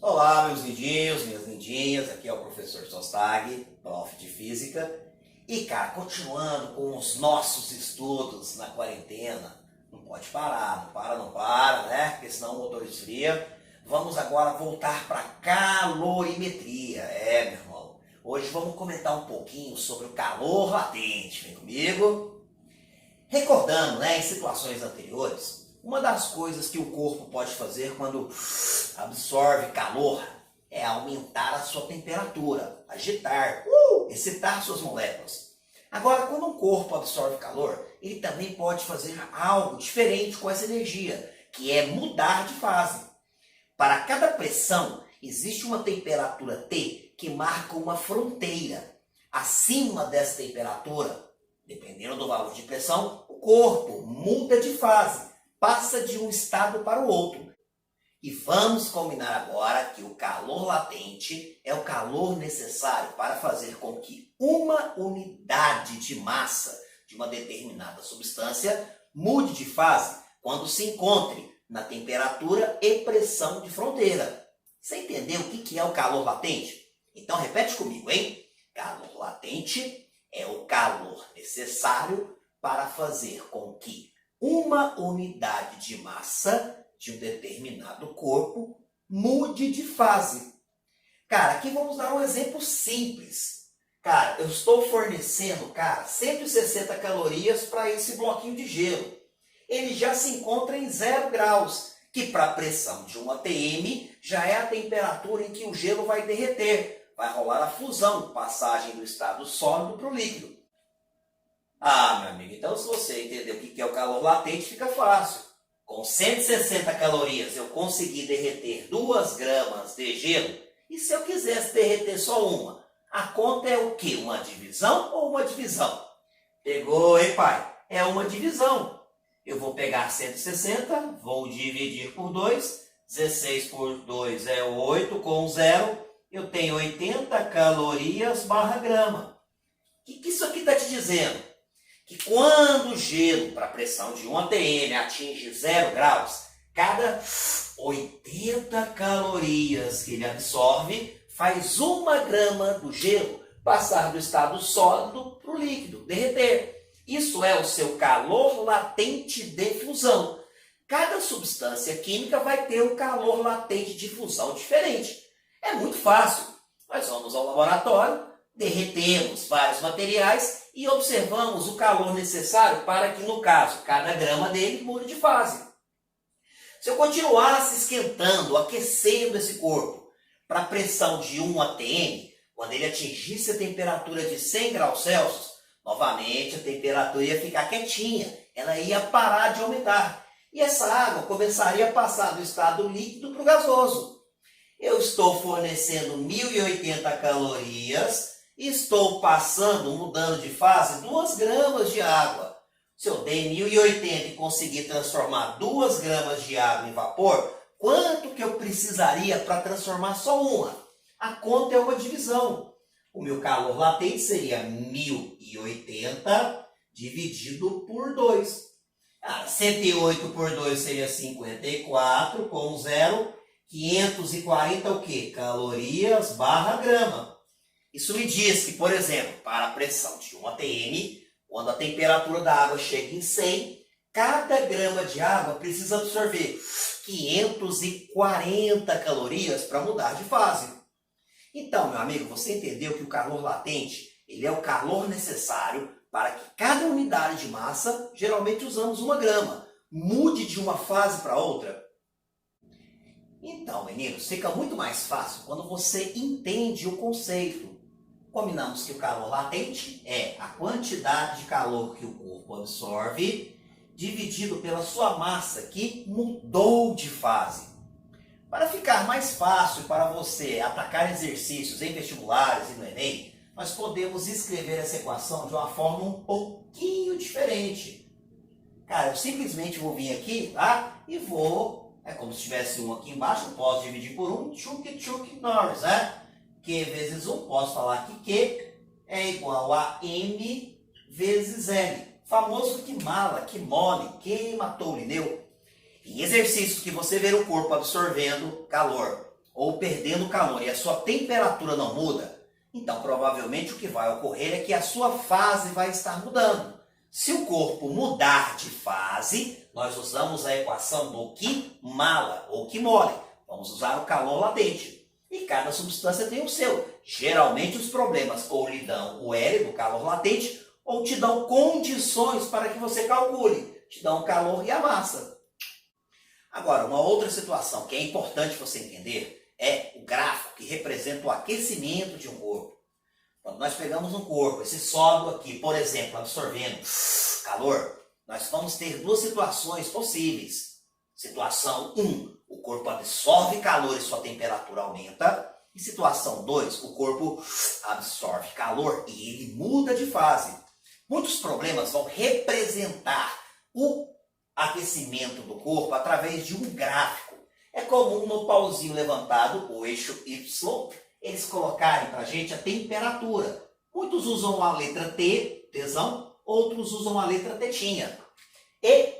Olá, meus lindinhos, minhas lindinhas, aqui é o professor Sostag, prof de Física. E, cara, continuando com os nossos estudos na quarentena, não pode parar, não para, né? Porque senão o motor esfria. Vamos agora voltar para calorimetria, meu irmão. Hoje vamos comentar um pouquinho sobre o calor latente, vem comigo? Recordando, né, em situações anteriores, uma das coisas que o corpo pode fazer quando absorve calor é aumentar a sua temperatura, agitar, excitar suas moléculas. Agora, quando um corpo absorve calor, ele também pode fazer algo diferente com essa energia, que é mudar de fase. Para cada pressão, existe uma temperatura T que marca uma fronteira. Acima dessa temperatura, dependendo do valor de pressão, o corpo muda de fase, passa de um estado para o outro. E vamos combinar agora que o calor latente é o calor necessário para fazer com que uma unidade de massa de uma determinada substância mude de fase quando se encontre na temperatura e pressão de fronteira. Você entendeu o que é o calor latente? Então repete comigo, hein? Calor latente é o calor necessário para fazer com que uma unidade de massa de um determinado corpo mude de fase. Cara, aqui vamos dar um exemplo simples. Cara, eu estou fornecendo, 160 calorias para esse bloquinho de gelo. Ele já se encontra em 0 graus, que para a pressão de 1 atm já é a temperatura em que o gelo vai derreter. Vai rolar a fusão, passagem do estado sólido para o líquido. Meu amigo, então se você entender o que é o calor latente, fica fácil. Com 160 calorias eu consegui derreter 2 gramas de gelo. E se eu quisesse derreter só uma? A conta é o quê? Uma divisão ou uma divisão? Pegou, hein, pai? É uma divisão. Eu vou pegar 160, vou dividir por 2. 16 por 2 é 8, com 0. Eu tenho 80 calorias barra grama. O que isso aqui está te dizendo? Que quando o gelo para pressão de 1 atm atinge 0 graus, cada 80 calorias que ele absorve faz 1 grama do gelo passar do estado sólido para o líquido, derreter. Isso é o seu calor latente de fusão. Cada substância química vai ter um calor latente de fusão diferente. É muito fácil. Nós vamos ao laboratório, derretemos vários materiais e observamos o calor necessário para que, no caso, cada grama dele mude de fase. Se eu continuasse esquentando, aquecendo esse corpo para a pressão de 1 atm, quando ele atingisse a temperatura de 100 graus Celsius, novamente a temperatura ia ficar quietinha, ela ia parar de aumentar. E essa água começaria a passar do estado líquido para o gasoso. Eu estou fornecendo 1080 calorias, estou mudando de fase 2 gramas de água. Se eu dei 1080 e conseguir transformar 2 gramas de água em vapor, quanto que eu precisaria para transformar só uma? A conta é uma divisão. O meu calor latente seria 1080 dividido por 2. 108 por 2 seria 54, com 0, 540 o quê? Calorias barra grama. Isso me diz que, por exemplo, para a pressão de 1 atm, quando a temperatura da água chega em 100, cada grama de água precisa absorver 540 calorias para mudar de fase. Então, meu amigo, você entendeu que o calor latente ele é o calor necessário para que cada unidade de massa, geralmente usamos 1 grama, mude de uma fase para outra? Então, meninos, fica muito mais fácil quando você entende o conceito. Combinamos que o calor latente é a quantidade de calor que o corpo absorve dividido pela sua massa que mudou de fase. Para ficar mais fácil para você atacar exercícios em vestibulares e no Enem, nós podemos escrever essa equação de uma forma um pouquinho diferente. Cara, eu simplesmente vou vir aqui, e vou, como se tivesse 1 aqui embaixo, eu posso dividir por 1, tchuc Norris, Q vezes 1, posso falar que Q é igual a M vezes L. Famoso que mala, que mole, quem matou o Lineu. Em exercícios que você vê o corpo absorvendo calor ou perdendo calor e a sua temperatura não muda, então provavelmente o que vai ocorrer é que a sua fase vai estar mudando. Se o corpo mudar de fase, nós usamos a equação do que mala ou que mole. Vamos usar o calor latente. E cada substância tem o seu. Geralmente os problemas ou lhe dão o L do calor latente ou te dão condições para que você calcule. Te dão o calor e a massa. Agora, uma outra situação que é importante você entender é o gráfico que representa o aquecimento de um corpo. Quando nós pegamos um corpo, esse sólido aqui, por exemplo, absorvendo calor, nós vamos ter duas situações possíveis. Situação 1, o corpo absorve calor e sua temperatura aumenta. E situação 2, o corpo absorve calor e ele muda de fase. Muitos problemas vão representar o aquecimento do corpo através de um gráfico. É comum no pauzinho levantado, o eixo Y, eles colocarem para a gente a temperatura. Muitos usam a letra T, tesão, outros usam a letra tetinha. E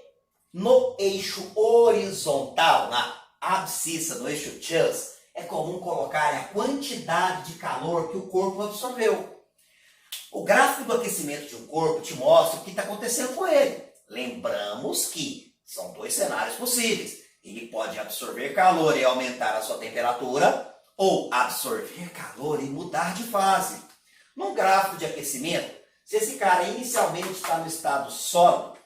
no eixo horizontal, na abscissa, no eixo Chus, é comum colocar a quantidade de calor que o corpo absorveu. O gráfico do aquecimento de um corpo te mostra o que está acontecendo com ele. Lembramos que são dois cenários possíveis. Ele pode absorver calor e aumentar a sua temperatura, ou absorver calor e mudar de fase. Num gráfico de aquecimento, se esse cara inicialmente está no estado sólido,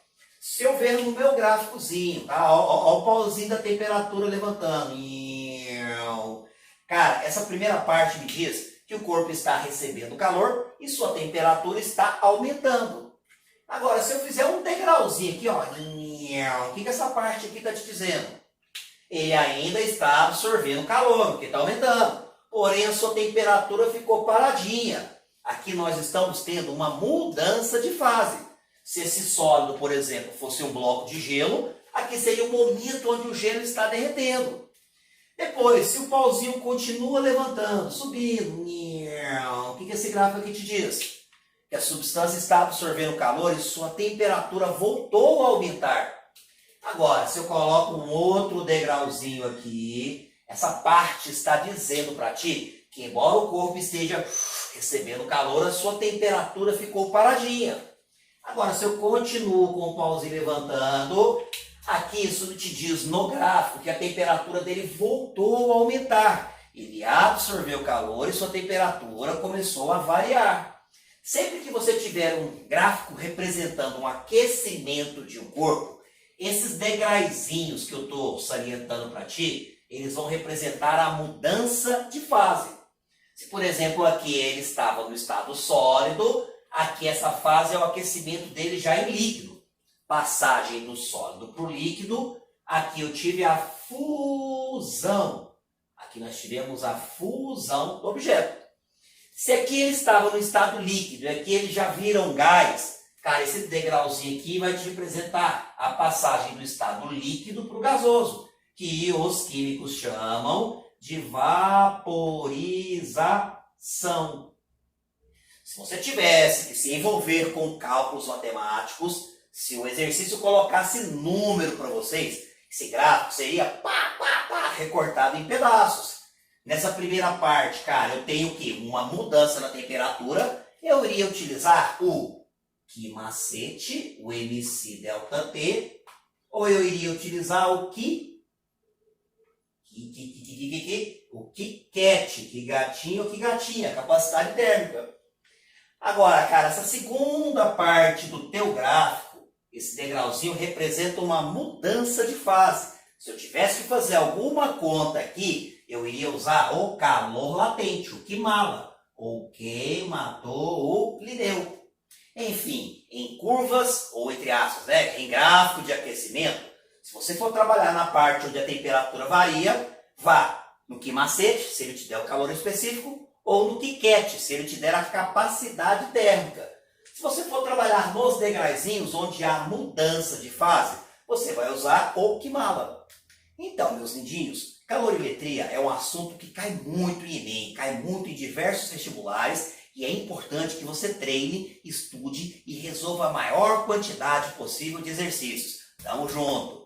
se eu ver no meu gráficozinho, tá? Ó, o pauzinho da temperatura levantando. Cara, essa primeira parte me diz que o corpo está recebendo calor e sua temperatura está aumentando. Agora, se eu fizer um degrauzinho aqui, ó, o que essa parte aqui está te dizendo? Ele ainda está absorvendo calor, porque está aumentando. Porém, a sua temperatura ficou paradinha. Aqui nós estamos tendo uma mudança de fase. Se esse sólido, por exemplo, fosse um bloco de gelo, aqui seria o momento onde o gelo está derretendo. Depois, se o pauzinho continua levantando, subindo, o que esse gráfico aqui te diz? Que a substância está absorvendo calor e sua temperatura voltou a aumentar. Agora, se eu coloco um outro degrauzinho aqui, essa parte está dizendo para ti que embora o corpo esteja recebendo calor, a sua temperatura ficou paradinha. Agora, se eu continuo com o pauzinho levantando, aqui isso te diz no gráfico que a temperatura dele voltou a aumentar. Ele absorveu calor e sua temperatura começou a variar. Sempre que você tiver um gráfico representando um aquecimento de um corpo, esses degraizinhos que eu estou salientando para ti, eles vão representar a mudança de fase. Se, por exemplo, aqui ele estava no estado sólido, aqui essa fase é o aquecimento dele já em líquido. Passagem do sólido para o líquido, aqui eu tive a fusão. Aqui nós tivemos a fusão do objeto. Se aqui ele estava no estado líquido, aqui ele já vira um gás, cara, esse degrauzinho aqui vai te representar a passagem do estado líquido para o gasoso, que os químicos chamam de vaporização. Se você tivesse que se envolver com cálculos matemáticos, se o exercício colocasse número para vocês, esse gráfico seria recortado em pedaços. Nessa primeira parte, cara, eu tenho o quê? Uma mudança na temperatura. Eu iria utilizar o Q macete, o MC delta T, ou eu iria utilizar o que cat, que gatinho ou que gatinha, capacidade térmica. Agora, cara, essa segunda parte do teu gráfico, esse degrauzinho representa uma mudança de fase. Se eu tivesse que fazer alguma conta aqui, eu iria usar o calor latente, o que mala, ou que matou o Lineu. Enfim, em curvas, ou entre aspas, em gráfico de aquecimento, se você for trabalhar na parte onde a temperatura varia, vá no Q macete, se ele te der o calor específico, ou no Q cat, se ele te der a capacidade térmica. Se você for trabalhar nos degraizinhos onde há mudança de fase, você vai usar o que mala. Então, meus lindinhos, calorimetria é um assunto que cai muito em Enem, cai muito em diversos vestibulares e é importante que você treine, estude e resolva a maior quantidade possível de exercícios. Tamo junto!